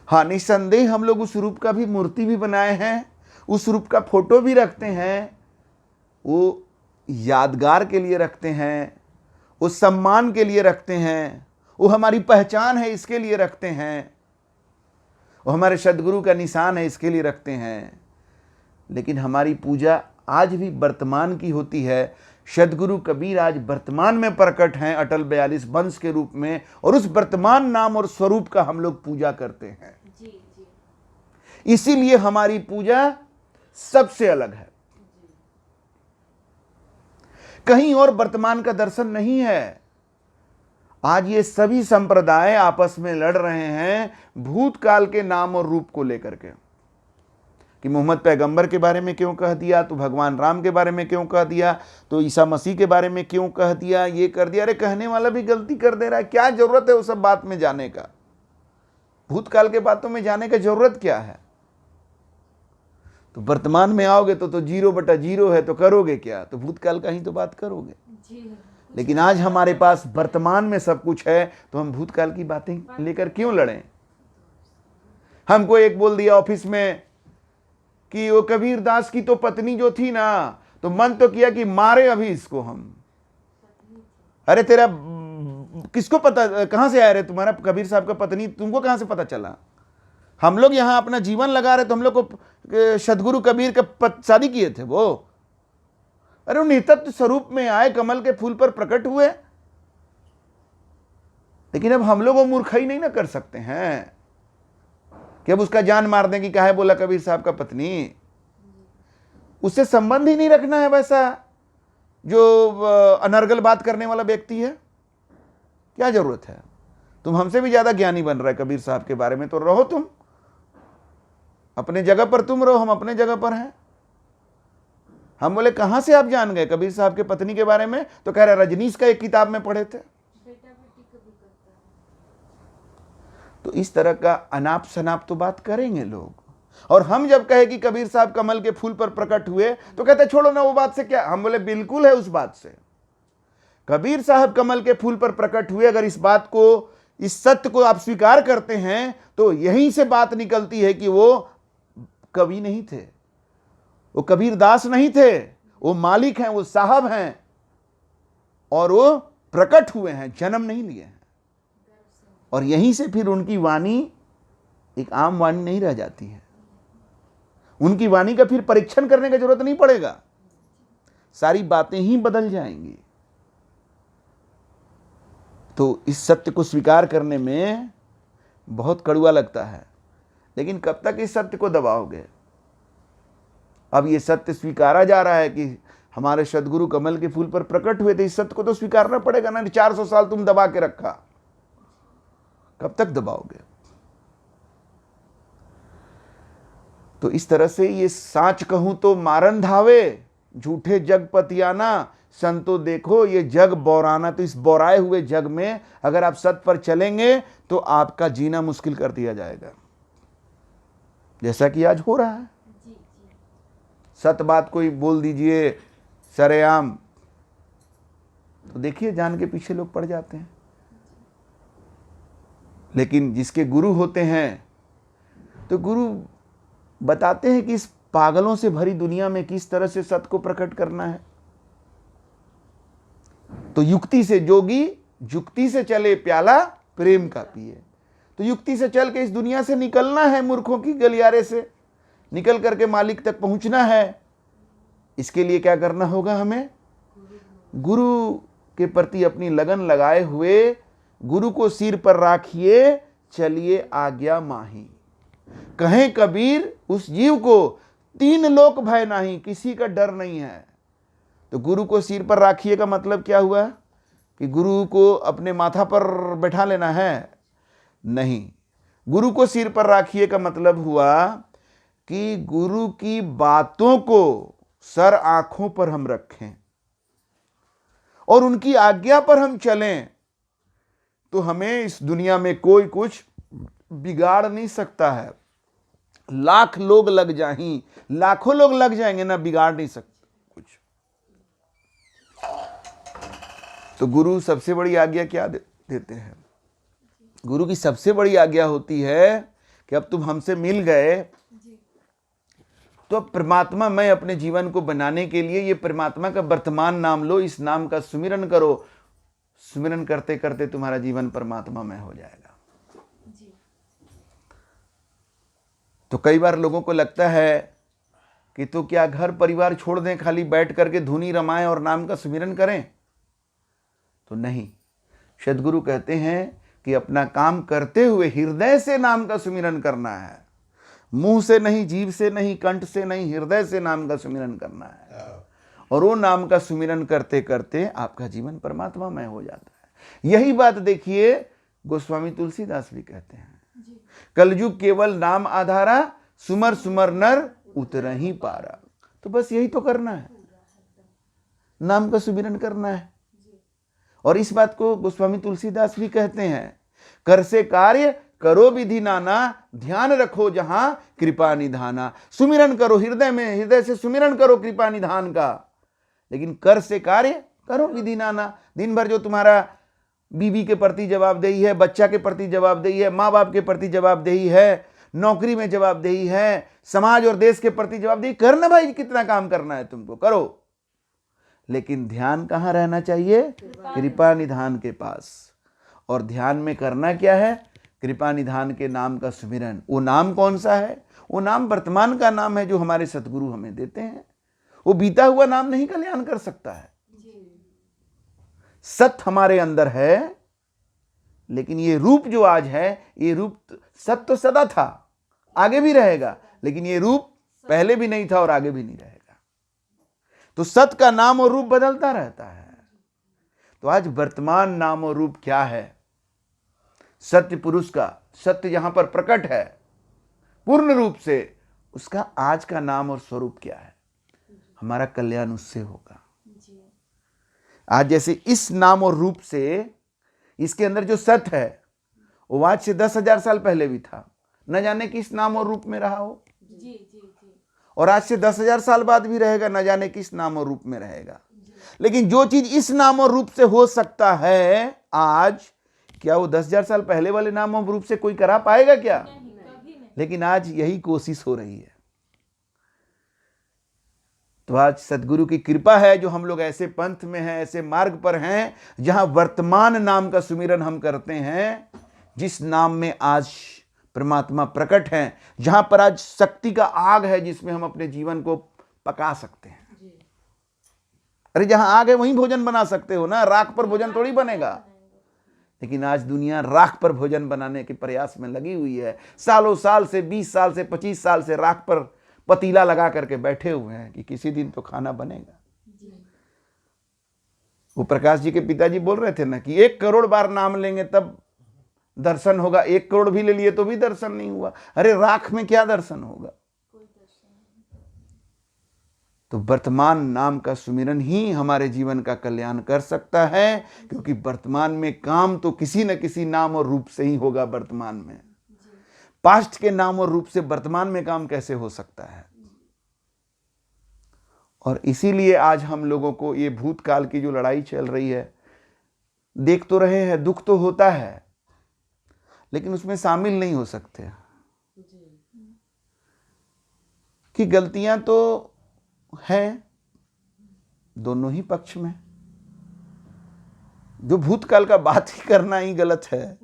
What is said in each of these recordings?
हाँ, निस्संदेह हम लोग उस रूप का भी मूर्ति भी बनाए हैं, उस रूप का फोटो भी रखते हैं, वो यादगार के लिए रखते हैं, वो सम्मान के लिए रखते हैं, वो हमारी पहचान है इसके लिए रखते हैं, वो हमारे सद्गुरु का निशान है इसके लिए रखते हैं। लेकिन हमारी पूजा आज भी वर्तमान की होती है। सद्गुरु कबीर आज वर्तमान में प्रकट हैं अटल 42 वंश के रूप में, और उस वर्तमान नाम और स्वरूप का हम लोग पूजा करते हैं। इसीलिए हमारी पूजा सबसे अलग है। कहीं और वर्तमान का दर्शन नहीं है। आज ये सभी संप्रदाय आपस में लड़ रहे हैं भूतकाल के नाम और रूप को लेकर के, कि मोहम्मद पैगंबर के बारे में क्यों कह दिया, तो भगवान राम के बारे में क्यों कह दिया, तो ईसा मसीह के बारे में क्यों कह दिया, ये कर दिया। अरे कहने वाला भी गलती कर दे रहा है, क्या जरूरत है वो सब बात में जाने का? भूतकाल के बातों में जाने का जरूरत क्या है? तो वर्तमान में आओगे तो 0/0 है, तो करोगे क्या? तो भूतकाल का ही तो बात करोगे। लेकिन आज हमारे पास वर्तमान में सब कुछ है, तो हम भूतकाल की बातें लेकर क्यों लड़ें? हमको एक बोल दिया ऑफिस में कि वो कबीर दास की तो पत्नी जो थी ना, तो मन तो किया कि मारे अभी इसको हम। अरे तेरा किसको पता, कहां से आया रे तुम्हारा कबीर साहब का पत्नी, तुमको कहां से पता चला? हम लोग यहां अपना जीवन लगा रहे, तो हम लोग को सदगुरु कबीर का शादी किए थे वो। अरे वो नित्य स्वरूप में आए, कमल के फूल पर प्रकट हुए। लेकिन अब हम लोग वो मूर्खाई नहीं ना कर सकते हैं कि अब उसका जान मार दें कि काहे बोला कबीर साहब का पत्नी। उससे संबंध ही नहीं रखना है वैसा जो अनर्गल बात करने वाला व्यक्ति है। क्या जरूरत है? तुम हमसे भी ज्यादा ज्ञानी बन रहे कबीर साहब के बारे में, तो रहो तुम अपने जगह पर, तुम रहो, हम अपने जगह पर हैं। हम बोले कहां से आप जान गए कबीर साहब के पत्नी के बारे में? तो कह रहे रजनीश का एक किताब में पढ़े थे। तो इस तरह का अनाप शनाप तो बात करेंगे लोग। और हम जब कहे कि कबीर साहब कमल के फूल पर प्रकट हुए, तो कहते छोड़ो ना, वो बात से क्या। हम बोले बिल्कुल है उस बात से। कबीर साहब कमल के फूल पर प्रकट हुए, अगर इस बात को, इस सत्य को आप स्वीकार करते हैं, तो यहीं से बात निकलती है कि वो कवि नहीं थे, वो कबीर दास नहीं थे, वो मालिक हैं, वो साहब हैं, और वो प्रकट हुए हैं, जन्म नहीं लिए हैं। और यहीं से फिर उनकी वाणी एक आम वाणी नहीं रह जाती है। उनकी वाणी का फिर परीक्षण करने की जरूरत नहीं पड़ेगा, सारी बातें ही बदल जाएंगी। तो इस सत्य को स्वीकार करने में बहुत कड़वा लगता है, लेकिन कब तक इस सत्य को दबाओगे? अब ये सत्य स्वीकारा जा रहा है कि हमारे सद्गुरु कमल के फूल पर प्रकट हुए थे, इस सत्य को तो स्वीकारना पड़ेगा ना। 400 साल तुम दबा के रखा, कब तक दबाओगे? तो इस तरह से ये साच कहूं तो मारन धावे, झूठे जग पतियाना, संतो देखो ये जग बौराना। तो इस बौराए हुए जग में अगर आप सत्य पर चलेंगे तो आपका जीना मुश्किल कर दिया जाएगा, जैसा कि आज हो रहा है। सत्य बात कोई बोल दीजिए सरेआम, तो देखिए जान के पीछे लोग पड़ जाते हैं। लेकिन जिसके गुरु होते हैं, तो गुरु बताते हैं कि इस पागलों से भरी दुनिया में किस तरह से सत्य को प्रकट करना है। तो युक्ति से जोगी जुक्ति से चले, प्याला प्रेम का पिए। तो युक्ति से चल के इस दुनिया से निकलना है, मूर्खों की गलियारे से निकल करके मालिक तक पहुंचना है। इसके लिए क्या करना होगा? हमें गुरु के प्रति अपनी लगन लगाए हुए, गुरु को सिर पर राखिए, चलिए आज्ञा माही। कहें कबीर उस जीव को, 3 लोक भय नहीं, किसी का डर नहीं है। तो गुरु को सिर पर राखिए का मतलब क्या हुआ? कि गुरु को अपने माथा पर बैठा लेना है? नहीं। गुरु को सिर पर राखिए का मतलब हुआ कि गुरु की बातों को सर आंखों पर हम रखें और उनकी आज्ञा पर हम चलें, तो हमें इस दुनिया में कोई कुछ बिगाड़ नहीं सकता है। लाख लोग लग जाएं, लाखों लोग लग जाएंगे ना, बिगाड़ नहीं सकते कुछ। तो गुरु सबसे बड़ी आज्ञा क्या देते हैं? गुरु की सबसे बड़ी आज्ञा होती है कि अब तुम हमसे मिल गए, तो अब परमात्मा मैं अपने जीवन को बनाने के लिए ये परमात्मा का वर्तमान नाम लो, इस नाम का सुमिरन करो। सुमिरन करते करते तुम्हारा जीवन परमात्मा में हो जाएगा। तो कई बार लोगों को लगता है कि तो क्या घर परिवार छोड़ दें, खाली बैठ करके धुनी रमाएं और नाम का सुमिरन करें? तो नहीं, सद्गुरु कहते हैं कि अपना काम करते हुए हृदय से नाम का सुमिरन करना है। मुंह से नहीं, जीभ से नहीं, कंठ से नहीं, हृदय से नाम का सुमिरन करना है। और वो नाम का सुमिरन करते करते आपका जीवन परमात्मा में हो जाता है। यही बात देखिए गोस्वामी तुलसीदास भी कहते हैं, कलयुग केवल नाम आधारा, सुमर सुमर नर उतरहि पारा। तो बस यही तो करना है, नाम का सुमिरन करना है। और इस बात को गोस्वामी तुलसीदास भी कहते हैं, कर से कार्य करो विधि नाना, ध्यान रखो जहां कृपा निधाना। सुमिरन करो हृदय में, हृदय से सुमिरन करो कृपा निधान का, लेकिन कर से कार्य करो विधि नाना। दिन भर जो तुम्हारा बीवी के प्रति जवाबदेही है, बच्चा के प्रति जवाबदेही है, माँ बाप के प्रति जवाबदेही है, नौकरी में जवाबदेही है, समाज और देश के प्रति जवाबदेही, करना भाई, कितना काम करना है तुमको करो, लेकिन ध्यान कहाँ रहना चाहिए? कृपा निधान के पास। और ध्यान में करना क्या है? कृपा निधान के नाम का सुमिरन। वो नाम कौन सा है? वो नाम वर्तमान का नाम है जो हमारे सतगुरु हमें देते हैं। वो बीता हुआ नाम नहीं कल्याण कर सकता है। सत्य हमारे अंदर है, लेकिन ये रूप जो आज है, ये रूप सत्य तो सदा था, आगे भी रहेगा, लेकिन ये रूप पहले भी नहीं था और आगे भी नहीं रहेगा। तो सत्य का नाम और रूप बदलता रहता है। तो आज वर्तमान नाम और रूप क्या है? सत्य पुरुष का, सत्य यहां पर प्रकट है पूर्ण रूप से, उसका आज का नाम और स्वरूप क्या है? हमारा कल्याण उससे होगा। आज जैसे इस नाम और रूप से, इसके अंदर जो सत्य है वो आज से 10,000 साल पहले भी था, न जाने किस नाम और रूप में रहा हो, और आज से 10,000 साल बाद भी रहेगा, न जाने किस नाम और रूप में रहेगा। लेकिन जो चीज इस नाम और रूप से हो सकता है आज, क्या वो 10,000 साल पहले वाले नाम और रूप से कोई करा पाएगा क्या? लेकिन आज यही कोशिश हो रही है। तो आज सदगुरु की कृपा है जो हम लोग ऐसे पंथ में हैं, ऐसे मार्ग पर हैं जहां वर्तमान नाम का सुमिरन हम करते हैं, जिस नाम में आज परमात्मा प्रकट हैं, जहां पर आज शक्ति का आग है जिसमें हम अपने जीवन को पका सकते हैं। अरे जहां आग है वहीं भोजन बना सकते हो ना, राख पर भोजन थोड़ी बनेगा। लेकिन आज दुनिया राख पर भोजन बनाने के प्रयास में लगी हुई है। सालों साल से, 20 साल से, 25 साल से राख पर पतीला लगा करके बैठे हुए हैं कि किसी दिन तो खाना बनेगा। वो प्रकाश जी के पिताजी बोल रहे थे ना कि 1 करोड़ बार नाम लेंगे तब दर्शन होगा। 1 करोड़ भी ले लिए तो भी दर्शन नहीं हुआ। अरे राख में क्या दर्शन होगा? तो वर्तमान नाम का सुमिरन ही हमारे जीवन का कल्याण कर सकता है, क्योंकि वर्तमान में काम तो किसी न किसी नाम और रूप से ही होगा। वर्तमान में पास्ट के नाम और रूप से वर्तमान में काम कैसे हो सकता है? और इसीलिए आज हम लोगों को ये भूतकाल की जो लड़ाई चल रही है, देख तो रहे हैं, दुख तो होता है, लेकिन उसमें शामिल नहीं हो सकते कि गलतियां तो हैं दोनों ही पक्ष में। जो भूतकाल का बात ही करना ही गलत है,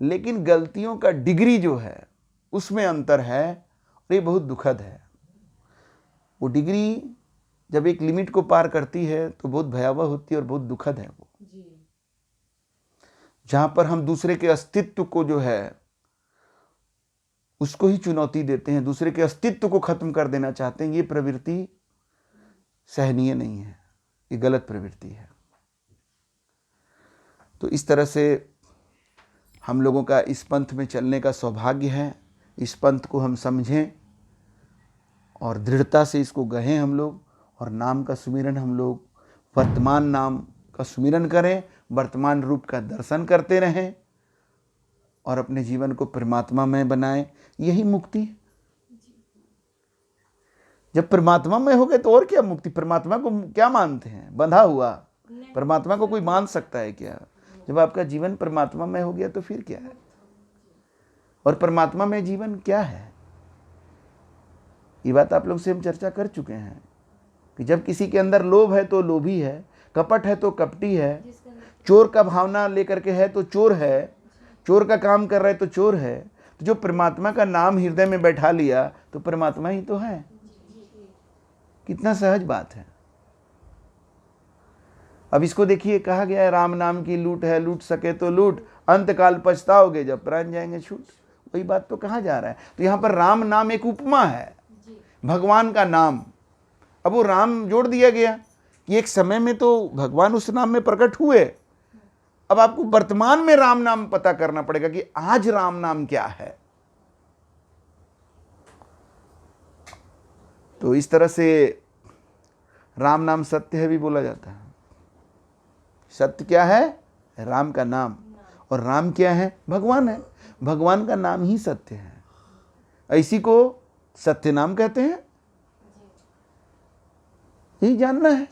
लेकिन गलतियों का डिग्री जो है उसमें अंतर है, और ये बहुत दुखद है। वो डिग्री जब एक लिमिट को पार करती है तो बहुत भयावह होती है और बहुत दुखद है वो। जहां पर हम दूसरे के अस्तित्व को जो है उसको ही चुनौती देते हैं, दूसरे के अस्तित्व को खत्म कर देना चाहते हैं, ये प्रवृत्ति सहनीय नहीं है, ये गलत प्रवृत्ति है। तो इस तरह से हम लोगों का इस पंथ में चलने का सौभाग्य है। इस पंथ को हम समझें और दृढ़ता से इसको गहें हम लोग, और नाम का सुमिरन हम लोग वर्तमान नाम का सुमिरन करें, वर्तमान रूप का दर्शन करते रहें और अपने जीवन को परमात्मा में बनाएं। यही मुक्ति है। जब परमात्मा में हो गए तो और क्या मुक्ति? परमात्मा को क्या मानते हैं? बंधा हुआ परमात्मा को कोई मान सकता है क्या? जब आपका जीवन परमात्मा में हो गया तो फिर क्या है? और परमात्मा में जीवन क्या है? ये बात आप लोग से हम चर्चा कर चुके हैं कि जब किसी के अंदर लोभ है तो लोभी है, कपट है तो कपटी है, चोर का भावना लेकर के है तो चोर है, चोर का काम कर रहा है तो चोर है। तो जो परमात्मा का नाम हृदय में बैठा लिया तो परमात्मा ही तो है। कितना सहज बात है। अब इसको देखिए, कहा गया है राम नाम की लूट है, लूट सके तो लूट, अंतकाल पछताओगे जब प्राण जाएंगे छूट। वही बात तो कहा जा रहा है। तो यहाँ पर राम नाम एक उपमा है, भगवान का नाम। अब वो राम जोड़ दिया गया कि एक समय में तो भगवान उस नाम में प्रकट हुए। अब आपको वर्तमान में राम नाम पता करना पड़ेगा कि आज राम नाम क्या है। तो इस तरह से राम नाम सत्य है भी बोला जाता है। सत्य क्या है? राम का नाम। और राम क्या है? भगवान है। भगवान का नाम ही सत्य है। इसी को सत्य नाम कहते हैं। यही जानना है,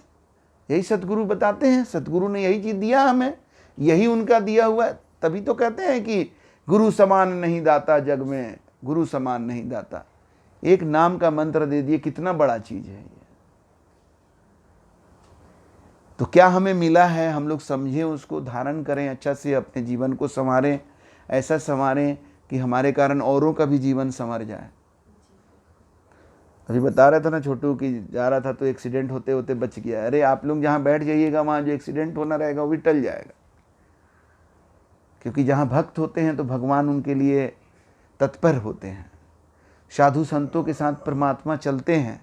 यही सतगुरु बताते हैं। सतगुरु ने यही चीज दिया हमें, यही उनका दिया हुआ है। तभी तो कहते हैं कि गुरु समान नहीं दाता जग में, गुरु समान नहीं दाता। एक नाम का मंत्र दे दिए, कितना बड़ा चीज है ये। तो क्या हमें मिला है, हम लोग समझें, उसको धारण करें, अच्छा से अपने जीवन को संवारें। ऐसा संवारें कि हमारे कारण औरों का भी जीवन संवर जाए। अभी बता रहा था ना छोटू कि जा रहा था तो एक्सीडेंट होते होते बच गया। अरे आप लोग जहाँ बैठ जाइएगा वहाँ जो एक्सीडेंट होना रहेगा वो भी टल जाएगा। क्योंकि जहाँ भक्त होते हैं तो भगवान उनके लिए तत्पर होते हैं। साधु संतों के साथ परमात्मा चलते हैं।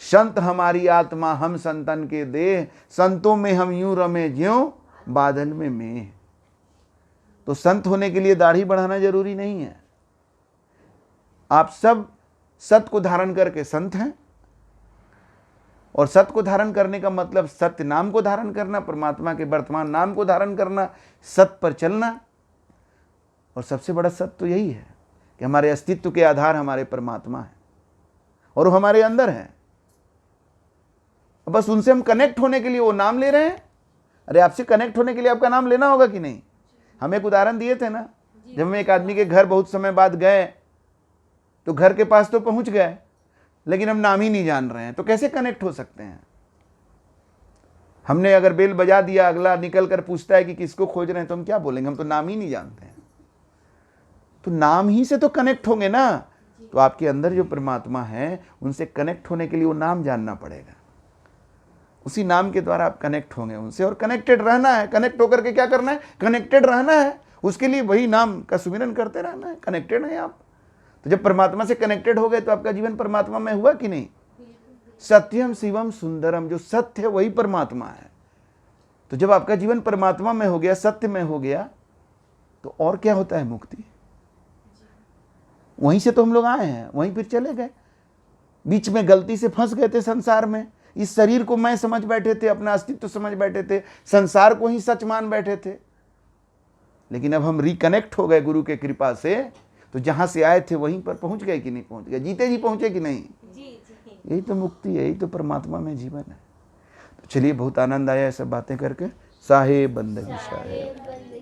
संत हमारी आत्मा हम संतन के देह, संतों में हम यूं रमे ज्यों बादल में मेह। तो संत होने के लिए दाढ़ी बढ़ाना जरूरी नहीं है। आप सब सत्य को धारण करके संत हैं। और सत्य को धारण करने का मतलब सत्य नाम को धारण करना, परमात्मा के वर्तमान नाम को धारण करना, सत्य पर चलना। और सबसे बड़ा सत्य तो यही है कि हमारे अस्तित्व के आधार हमारे परमात्मा है और वो हमारे अंदर है। बस उनसे हम कनेक्ट होने के लिए वो नाम ले रहे हैं। अरे आपसे कनेक्ट होने के लिए आपका नाम लेना होगा कि नहीं? हम एक उदाहरण दिए थे ना, जब हम एक आदमी के घर बहुत समय बाद गए तो घर के पास तो पहुंच गए, लेकिन हम नाम ही नहीं जान रहे हैं, तो कैसे कनेक्ट हो सकते हैं? हमने अगर बेल बजा दिया, अगला निकल कर पूछता है कि किसको खोज रहे हैं, तो हम क्या बोलेंगे? हम तो नाम ही नहीं जानते हैं। तो नाम ही से तो कनेक्ट होंगे ना। तो आपके अंदर जो परमात्मा है उनसे कनेक्ट होने के लिए वो नाम जानना पड़ेगा। उसी नाम के द्वारा आप कनेक्ट होंगे उनसे, और कनेक्टेड रहना है। कनेक्ट होकर के क्या करना है? कनेक्टेड रहना है। उसके लिए वही नाम का सुमिरन करते रहना है। कनेक्टेड है आप। तो जब परमात्मा से कनेक्टेड हो गए तो आपका जीवन परमात्मा में हुआ कि नहीं? सत्यम शिवम सुंदरम, जो सत्य है वही परमात्मा है। तो जब आपका जीवन परमात्मा में हो गया, सत्य में हो गया, तो और क्या होता है? मुक्ति। वहीं से तो हम लोग आए हैं, वहीं फिर चले गए। बीच में गलती से फंस गए थे संसार में। इस शरीर को मैं समझ बैठे थे, अपना अस्तित्व समझ बैठे थे, संसार को ही सच मान बैठे थे। लेकिन अब हम रिकनेक्ट हो गए गुरु के कृपा से, तो जहां से आए थे वहीं पर पहुंच गए कि नहीं पहुंच गए? जीते जी पहुंचे कि नहीं? यही तो मुक्ति है, यही तो परमात्मा में जीवन है। तो चलिए, बहुत आनंद आया ये सब बातें करके। साहेब बंदगी साहेब।